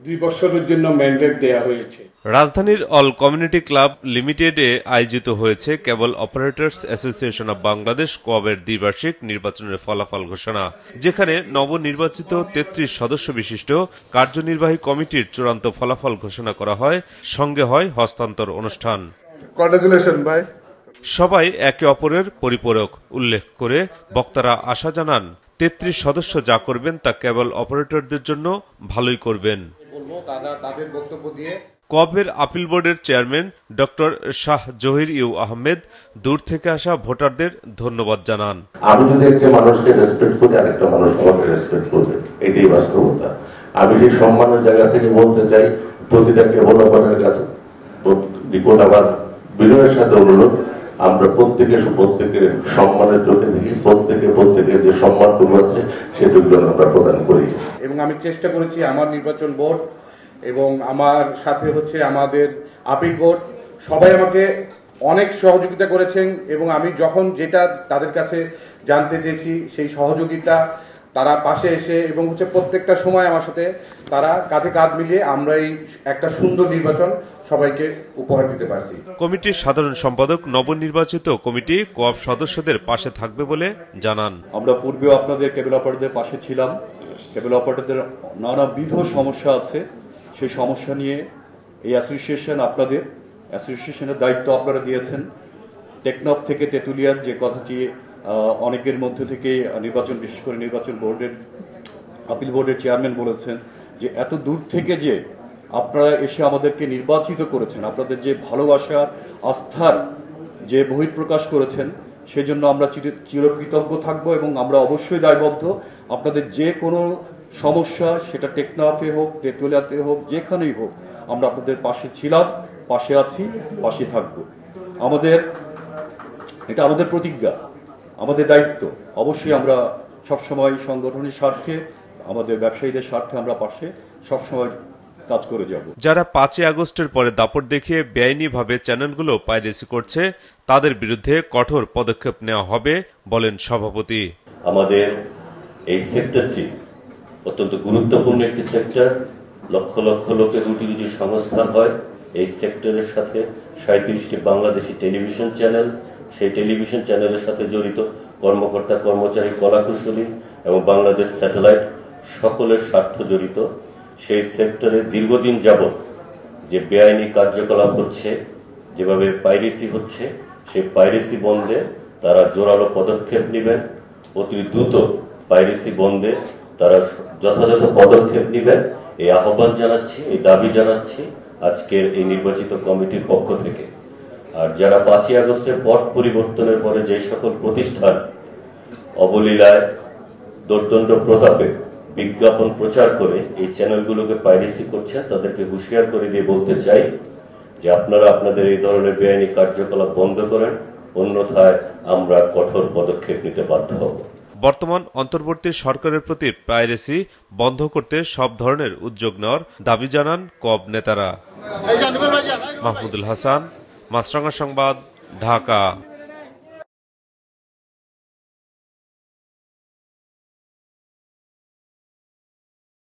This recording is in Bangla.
2 বছরের জন্য ম্যান্ডেট দেয়া হয়েছে। রাজধানীর অল কমিউনিটি ক্লাব লিমিটেডে আয়োজিত হয়েছে কেবল অপারেটরস অ্যাসোসিয়েশন অব বাংলাদেশ কোঅবের দ্বিবার্ষিক নির্বাচনের ফলাফল ঘোষণা, যেখানে নবনির্বাচিত 33 সদস্য বিশিষ্ট কার্যনির্বাহী কমিটির চূড়ান্ত ফলাফল ঘোষণা করা হয়। সঙ্গে হয় হস্তান্তর অনুষ্ঠান। কংগ্রাচুলেশন ভাই। সবাই একে অপরের পরিপূরক উল্লেখ করে বক্তারা আশা জানান 33 সদস্য যা করবেন তা কেবল অপারেটরদের জন্য ভালোই করবেন। কোঅবের আপিল বোর্ডের chairman doctor Shah Zahir U Ahmed দূর থেকে আসা ভোটারদের ধন্যবাদ জানান। আমি যদি একটা মানুষকে রেসপেক্ট করি, আরেকটা মানুষ আমাকে রেসপেক্ট করবে, এটাই বাস্তবতা। আমি সেই সম্মানের জায়গা থেকে বলতে চাই, প্রতিটা ডেভেলপারের কাছে নিকট আমার বিনয়ের সাথে অনুরোধ, আমরা প্রত্যেকের সম্মানের চোখে দেখি, প্রত্যেকের যে সম্মানটুকু আছে সেটুকু আমরা প্রদান করি। এবং আমি চেষ্টা করেছি আমার নির্বাচন বোর্ড এবং আমার সাথে আমাদের আপিল বোর্ড সবাই আমাকে অনেক সহযোগিতা করেছেন, এবং আমি যখন যেটা তাদের কাছে জানতে চেয়েছি সেই সহযোগিতা তারা পাশে এসে এবং প্রত্যেকটা সময় আমার সাথে তারা কাঁধে কাঁধ মিলিয়ে আমরা এই একটা সুন্দর নির্বাচন সবাইকে উপহার দিতে পারছি। কমিটির সাধারণ সম্পাদক নবনির্বাচিত কমিটি কোঅব সদস্যদের পাশে থাকবে বলে জানান। আমরা পূর্বেও আপনাদের কেবল অপারেটরদের পাশে ছিলাম। কেবল অপারেটরদের নানাবিধ সমস্যা আছে, সেই সমস্যা নিয়ে এই অ্যাসোসিয়েশন, আপনাদের অ্যাসোসিয়েশনের দায়িত্ব আপনারা দিয়েছেন। টেকনাফ থেকে তেঁতুলিয়ার যে কথাটি অনেকের মধ্যে থেকে নির্বাচন, বিশেষ করে নির্বাচন বোর্ডের আপিল বোর্ডের চেয়ারম্যান বলেছেন যে এত দূর থেকে যে আপনারা এসে আমাদেরকে নির্বাচিত করেছেন, আপনাদের যে ভালোবাসার আস্থার যে বহিঃপ্রকাশ করেছেন, সেজন্য আমরা চিরকৃতজ্ঞ থাকব এবং আমরা অবশ্যই দায়বদ্ধ। আপনাদের যে কোনো সমস্যা, সেটা টেকনাফে হোক, তেঁতুলিয়াতে হোক, যেখানেই হোক, আমরা আপনাদের পাশে ছিলাম, পাশে আছি, পাশে থাকব। এটা আমাদের প্রতিজ্ঞা, আমাদের দায়িত্ব। অবশ্যই আমরা সবসময় সংগঠনের স্বার্থে, আমাদের ব্যবসায়ীদের স্বার্থে আমরা পাশে সবসময় কাজ করে যাব। যারা 5 আগস্টের পরে দাপট দেখিয়ে বেআইনিভাবে চ্যানেলগুলো পাইরেসি করছে, তাদের বিরুদ্ধে কঠোর পদক্ষেপ নেওয়া হবে বলেন সভাপতি। আমাদের এই সেক্টরটি অত্যন্ত গুরুত্বপূর্ণ একটি সেক্টর। লক্ষ লক্ষ লোকের রুটি রুজির সংস্থান হয় এই সেক্টরের সাথে। 37টি বাংলাদেশি টেলিভিশন চ্যানেল, সেই টেলিভিশন চ্যানেলের সাথে জড়িত কর্মকর্তা, কর্মচারী, কলাকুশলী এবং বাংলাদেশ স্যাটেলাইট সকলের স্বার্থ জড়িত। সেই সেক্টরে দীর্ঘদিন যাবৎ যে বেআইনি কার্যকলাপ হচ্ছে, যেভাবে পাইরেসি হচ্ছে, সেই পাইরেসি বন্ধে তারা জোরালো পদক্ষেপ নেবেন। অতি দ্রুত পাইরেসি বন্ধে তারা যথাযথ পদক্ষেপ নেবেন, এই আহ্বান জানাচ্ছি, এই দাবি জানাচ্ছি আজকের এই নির্বাচিত কমিটির পক্ষ থেকে। আর যারা 5 আগস্টের পট পরিবর্তনের পরে যে সকল প্রতিষ্ঠান অবলীলায় দোর্দণ্ড প্রতাপে বিজ্ঞাপন প্রচার করে এই চ্যানেলগুলোকে পাইরেসি করছেন, তাদেরকে হুঁশিয়ার করে দিয়ে বলতে চাই যে আপনারা আপনাদের এই ধরনের বেআইনি কার্যকলাপ বন্ধ করেন, অন্যথায় আমরা কঠোর পদক্ষেপ নিতে বাধ্য হব। বর্তমান অন্তর্বর্তী সরকারের প্রতি পাইরেসি বন্ধ করতে সব ধরনের উদ্যোগ নেওয়ার দাবি জানান কোঅব নেতারা। মাহমুদুল হাসান, মাছরাঙা সংবাদ, ঢাকা।